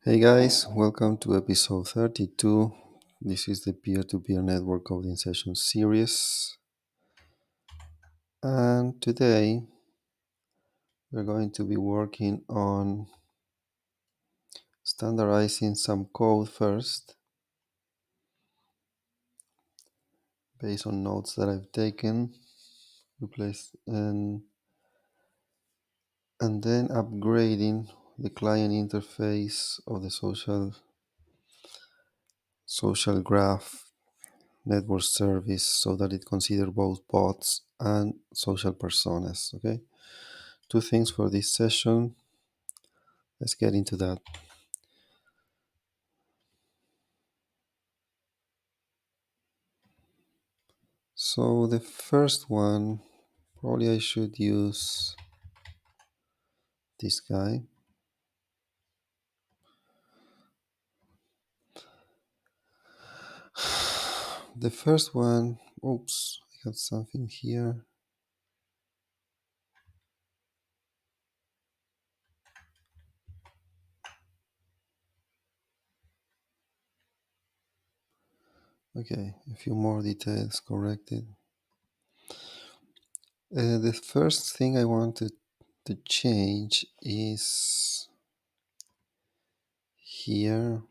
Hey guys, welcome to episode 32. This is the peer-to-peer network coding session series. And today we're going to be working on standardizing some code first based on notes that I've taken, replaced and then upgrading the client interface of the social graph network service so that it considers both bots and social personas. Okay, two things for this session. Let's get into that. So the first one, probably I should use this guy. The first one, oops, I have something here. Okay, a few more details corrected. The first thing I wanted to change is here.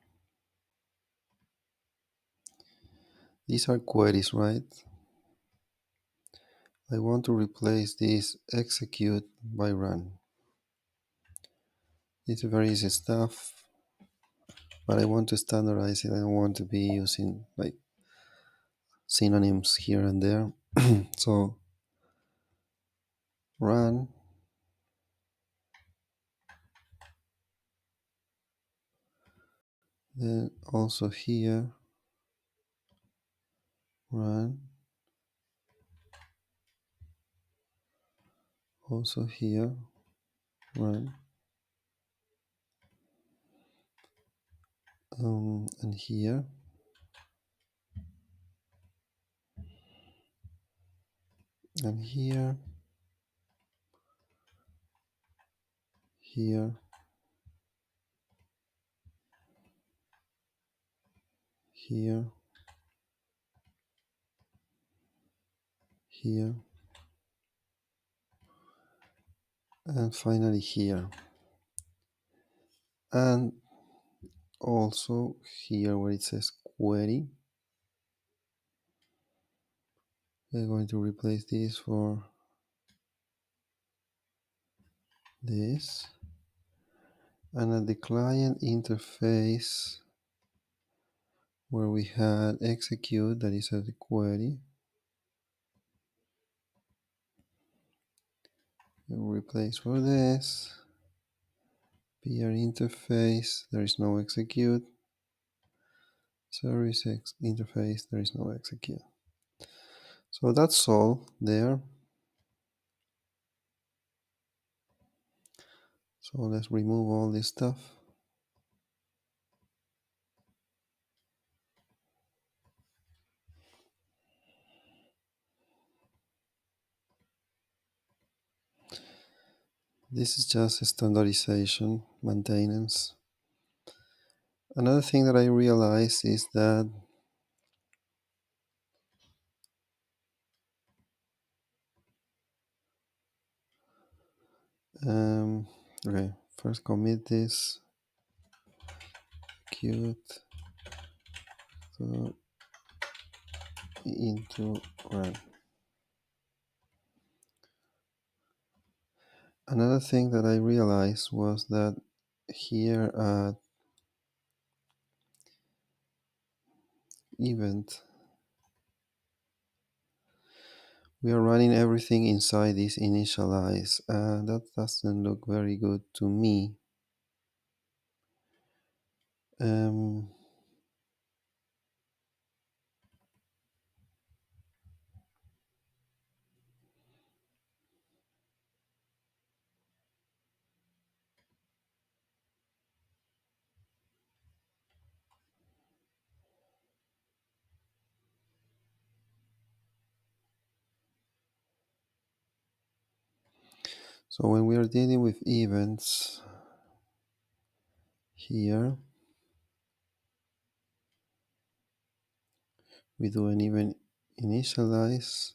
These are queries, right? I want to replace this execute by run. It's very easy stuff, but I want to standardize it. I don't want to be using like synonyms here and there. So run, then also here run, also here run, and here, and here, here, here, here, and finally here, and also here where it says query. We're going to replace this for this, and at the client interface where we had execute, that is at the query, we'll replace for this PR interface, there is no execute, service interface, there is no execute. So that's all there. So let's remove all this stuff. This is just a standardization, maintenance. Another thing that I realized is that okay, first commit this, execute into run. Another thing that I realized was that here at event, we are running everything inside this initialize, and that doesn't look very good to me. Um, so when we are dealing with events, Here we do an event initialize.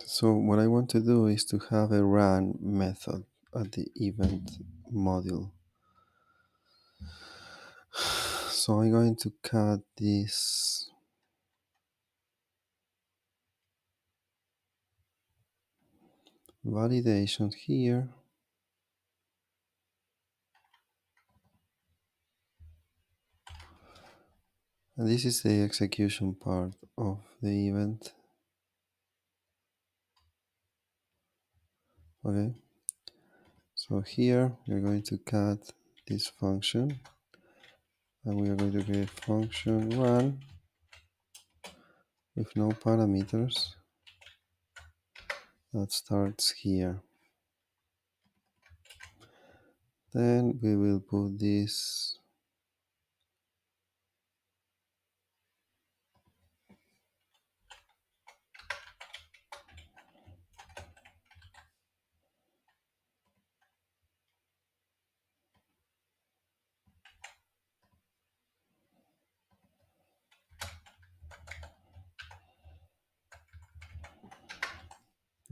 So what I want to do is to have a run method at the event module. So I'm going to cut this validation here. And this is the execution part of the event. Okay. So here we're going to cut this function and we are going to create function run with no parameters that starts here. Then we will put this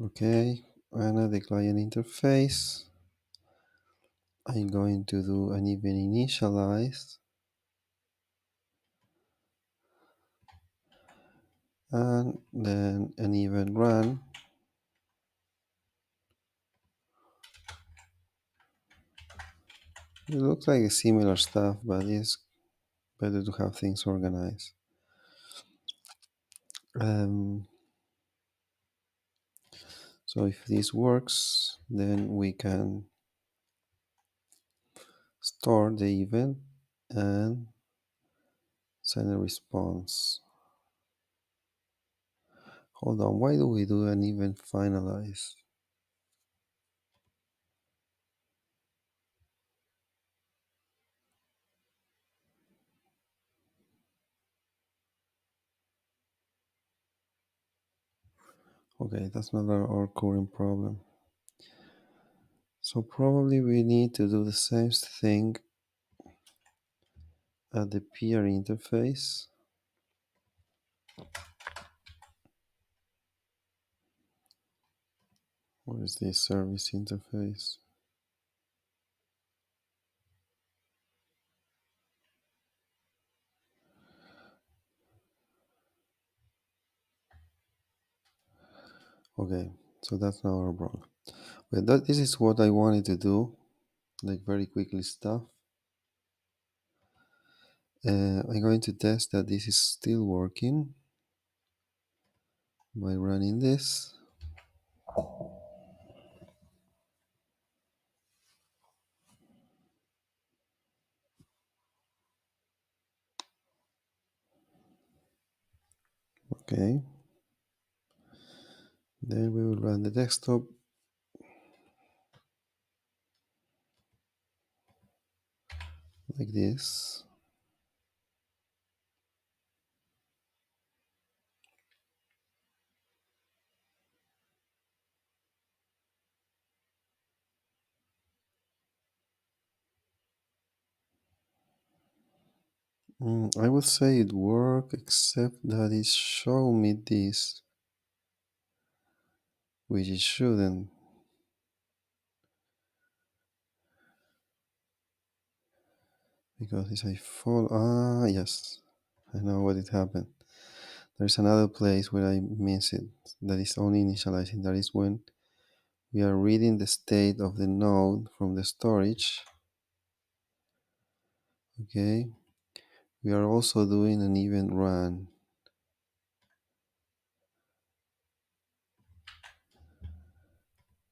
okay, and at the client interface I'm going to do an event initialize and then an event run. It looks like similar stuff, but it's better to have things organized. So if this works, then we can store the event and send a response. Hold on, why do we do an event finalize? Okay, that's not our current problem. So probably we need to do the same thing at the peer interface. What is this service interface? Okay, so that's not our problem. But this is what I wanted to do, like very quickly stuff. I'm going to test that this is still working by running this. Okay. Then we will run the desktop. Like this. I would say it worked, except that it showed me this, which it shouldn't. Because if I fall, yes, I know what it happened. There's another place where I miss it, that is only initializing. That is when we are reading the state of the node from the storage. Okay, we are also doing an event run.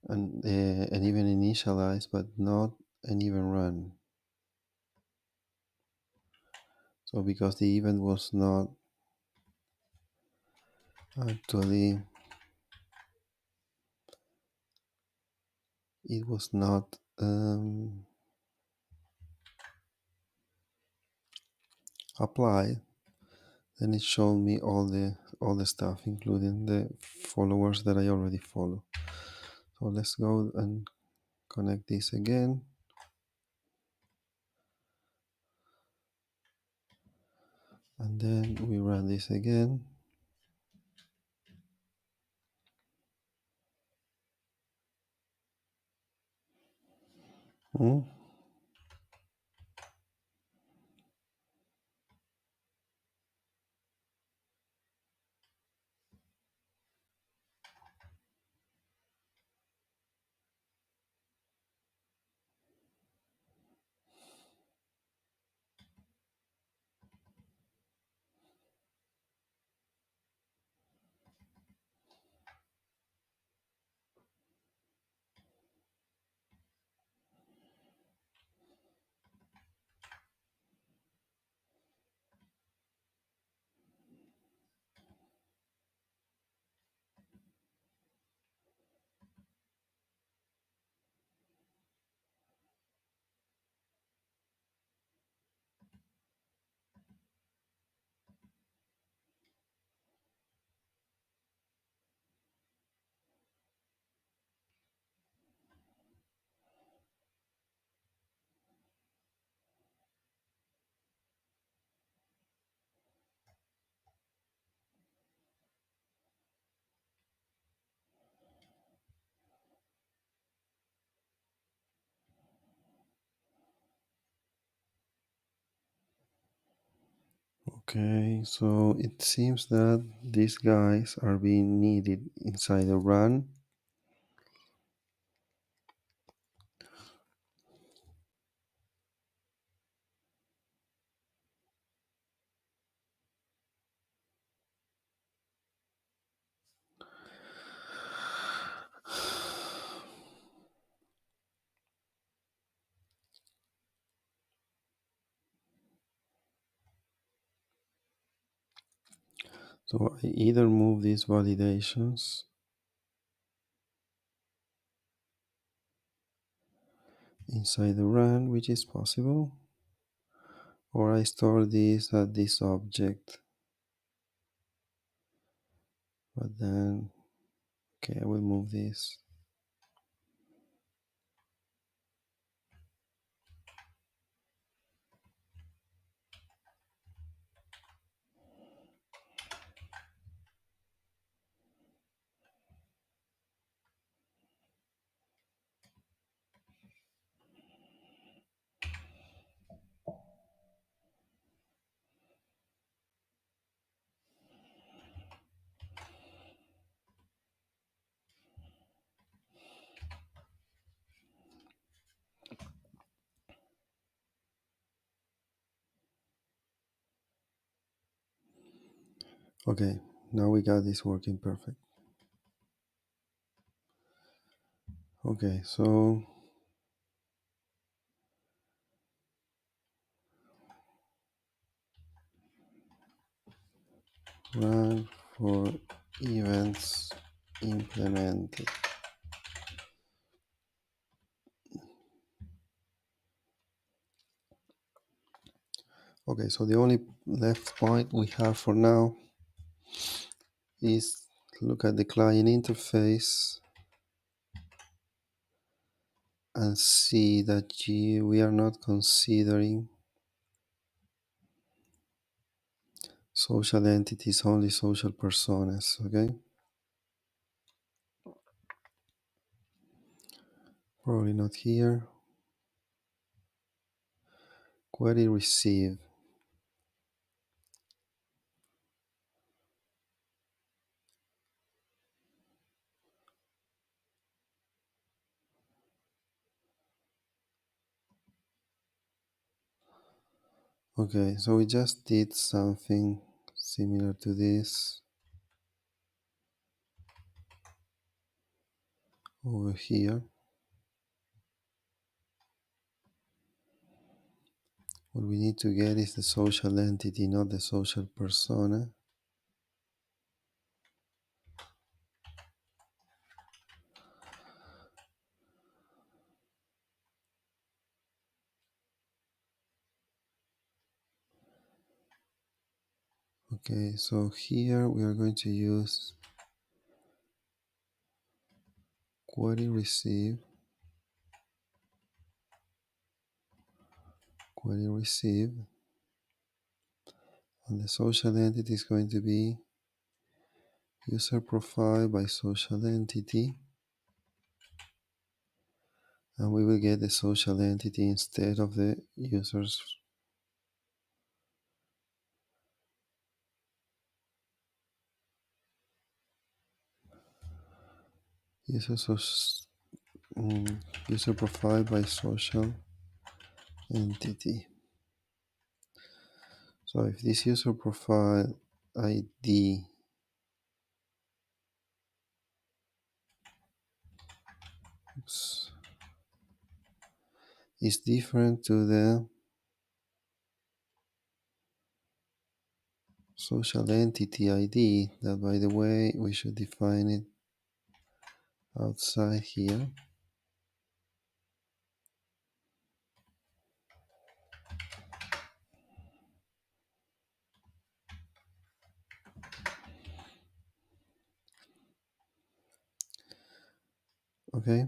And an event initialize, but not an event run. So because the event was not actually, it was not applied, then it showed me all the stuff, including the followers that I already follow. So let's go and connect this again. And then we run this again. Hmm? Okay, so it seems that these guys are being needed inside the run. So I either move these validations inside the run, which is possible, or I store this at this object. But then, okay, I will move this. Okay, now we got this working perfect. Okay, so run for events implemented. Okay, so the only left point we have for now is look at the client interface and see that we are not considering social entities, only social personas, okay? Probably not here. Query receive. Okay, so we just did something similar to this over here. What we need to get is the social entity, not the social persona. Okay, so here we are going to use query receive, and the social entity is going to be user profile by social entity, and we will get the social entity instead of the user's user, user profile by social entity. So if this user profile ID is different to the social entity ID, that by the way we should define it outside here. Okay.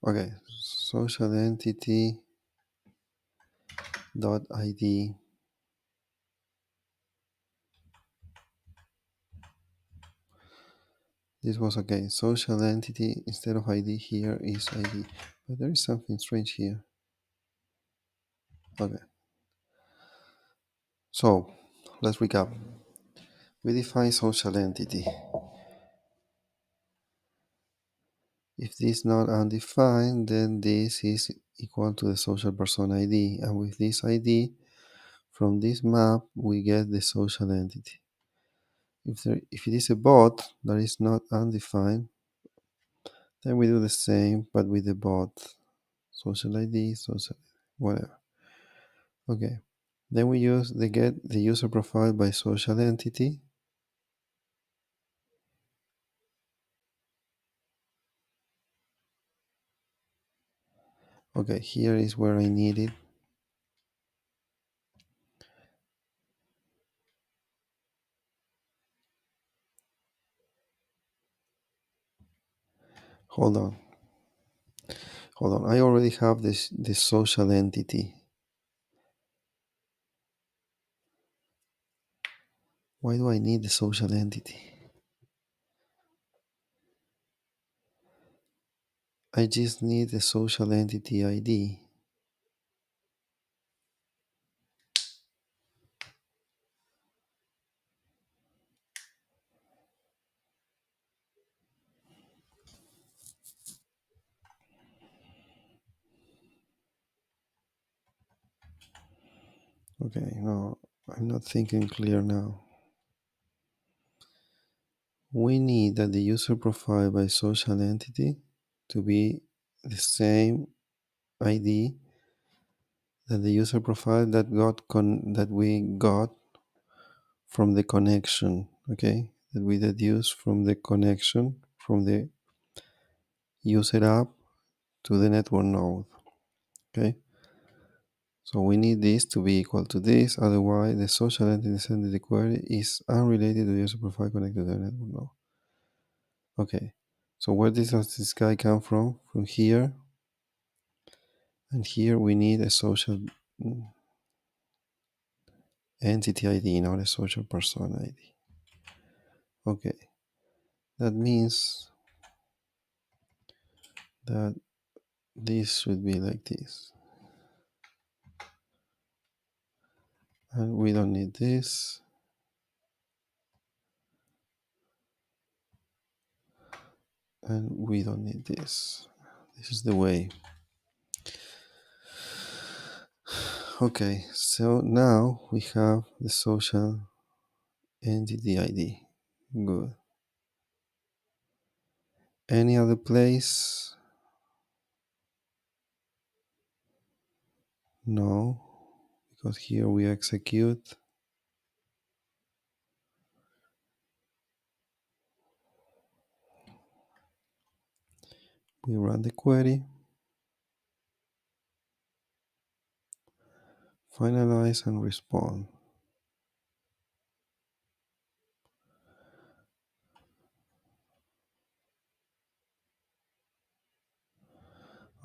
Okay. Social entity dot ID. This was okay. Social entity instead of ID here is ID. But there is something strange here. Okay. So let's recap. We define social entity. If this is not undefined, then this is equal to the social person ID. And with this ID, from this map, we get the social entity. If it is a bot that is not undefined, then we do the same, but with the bot. Social ID, social, whatever. Okay. Then we use the get the user profile by social entity. Okay, here is where I need it. Hold on. I already have this social entity. Why do I need the social entity? I just need the social entity ID. Okay, no, I'm not thinking clear now. We need that the user profile by social entity to be the same ID that the user profile that we got from the connection, okay? That we deduce from the connection from the user app to the network node, okay? So we need this to be equal to this, otherwise the social entity sent the query is unrelated to the user profile connected to the network node. Okay, so where does this guy come from? From here, and here we need a social entity ID, not a social person ID. Okay, that means that this should be like this. And we don't need this. And we don't need this. This is the way. Okay, so now we have the social entity ID. Good. Any other place? No, because here we execute. We run the query, finalize and respond.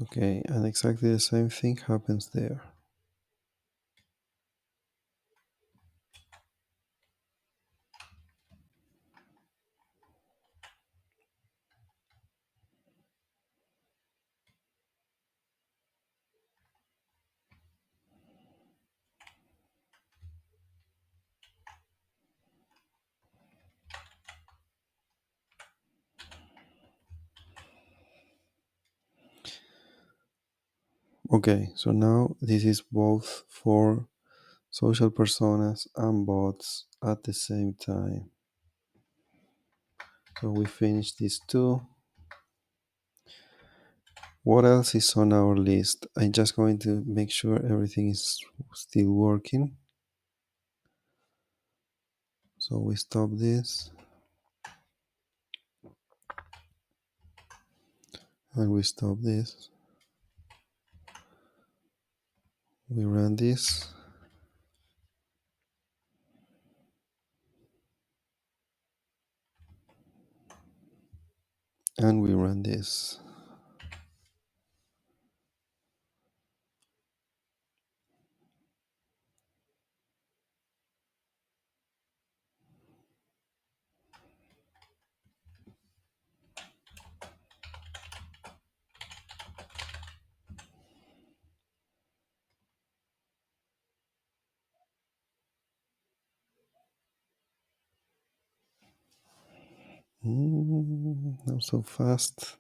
Okay, and exactly the same thing happens there. Okay, so now this is both for social personas and bots at the same time. So we finished these two. What else is on our list? I'm just going to make sure everything is still working. So we stop this and we stop this. We run this and we run this. Not so fast.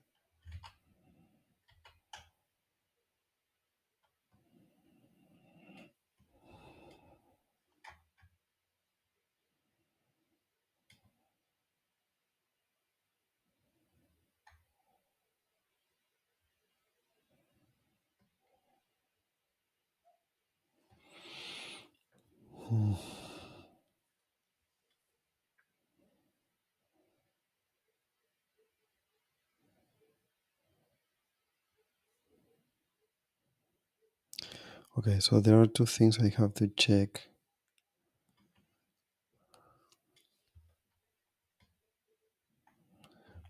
Okay, so there are two things I have to check.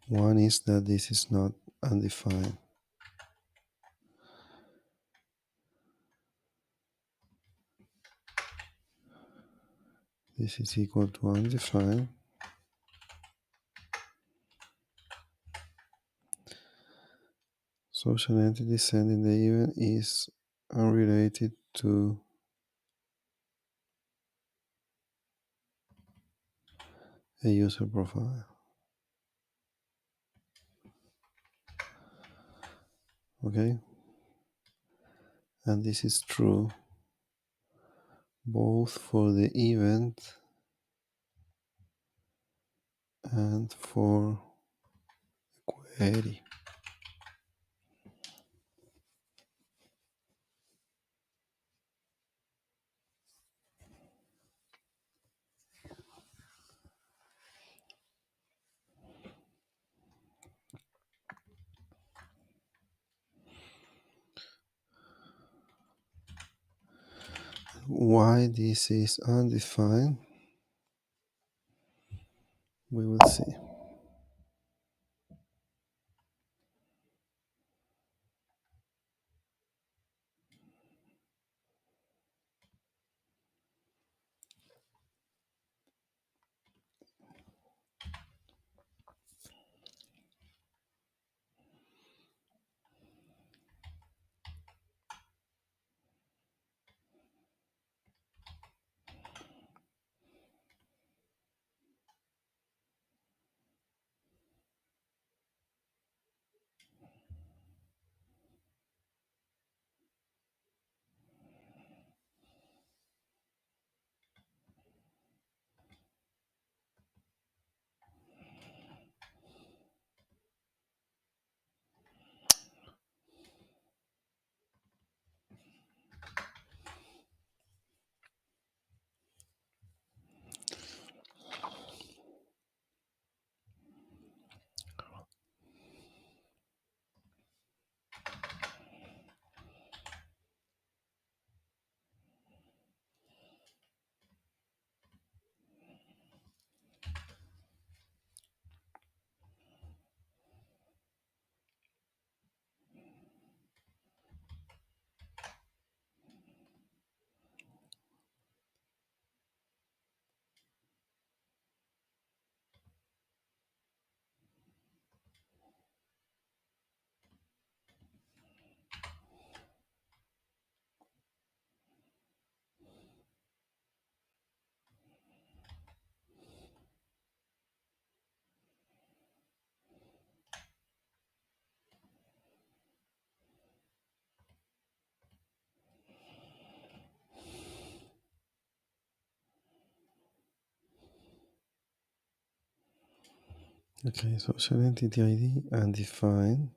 One is that this is not undefined. This is equal to undefined. Social entity sending the event is unrelated to a user profile. Okay, and this is true both for the event and for query. Why this is undefined, we will see. Okay, social entity ID and define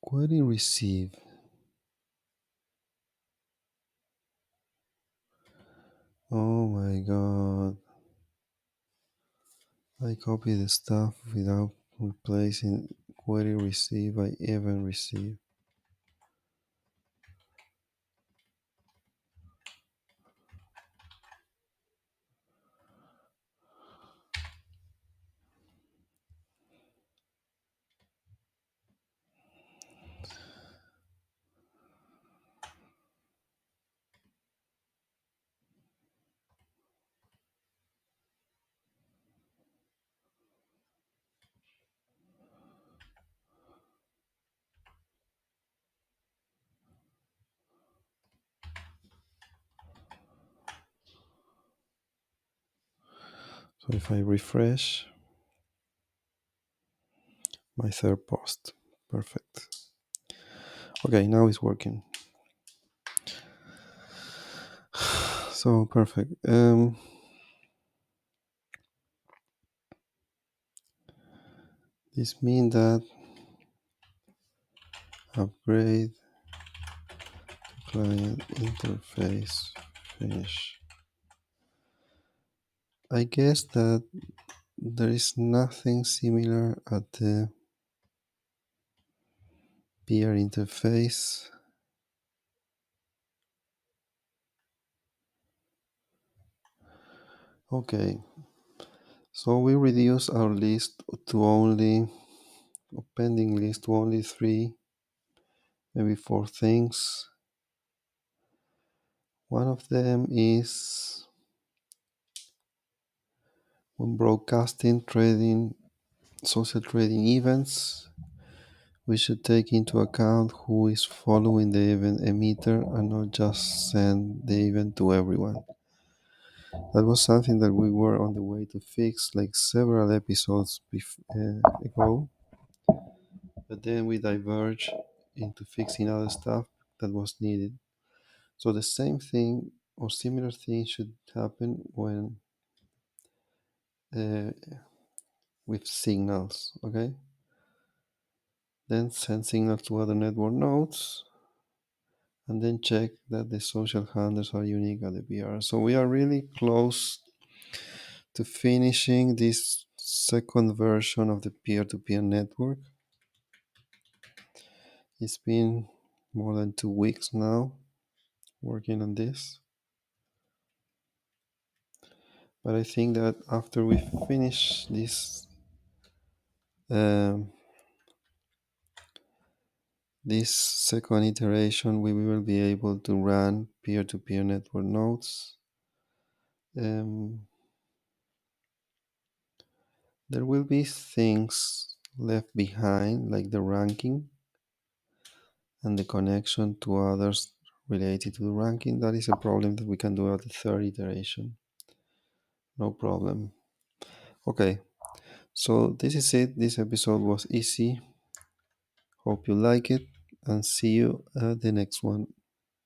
query receive. Oh my god. I copy the stuff without replacing query receive by event receive. So if I refresh my third post, perfect. Okay, now it's working. So perfect. This means that upgrade client interface finish. I guess that there is nothing similar at the peer interface. Okay, so we reduce our list to only, pending list to only 3, maybe 4 things. One of them is when broadcasting trading, social trading events, we should take into account who is following the event emitter and not just send the event to everyone. That was something that we were on the way to fix like several episodes ago, but then we diverged into fixing other stuff that was needed. So the same thing or similar thing should happen when uh, with signals, okay? Then send signals to other network nodes and then check that the social handlers are unique at the PR. So we are really close to finishing this second version of the peer-to-peer network. It's been more than 2 weeks now working on this. But I think that after we finish um, this second iteration, we will be able to run peer-to-peer network nodes. There will be things left behind, like the ranking and the connection to others related to the ranking. That is a problem that we can do at the third iteration. No problem. Okay, so this is it. This episode was easy. Hope you like it and see you at the next one.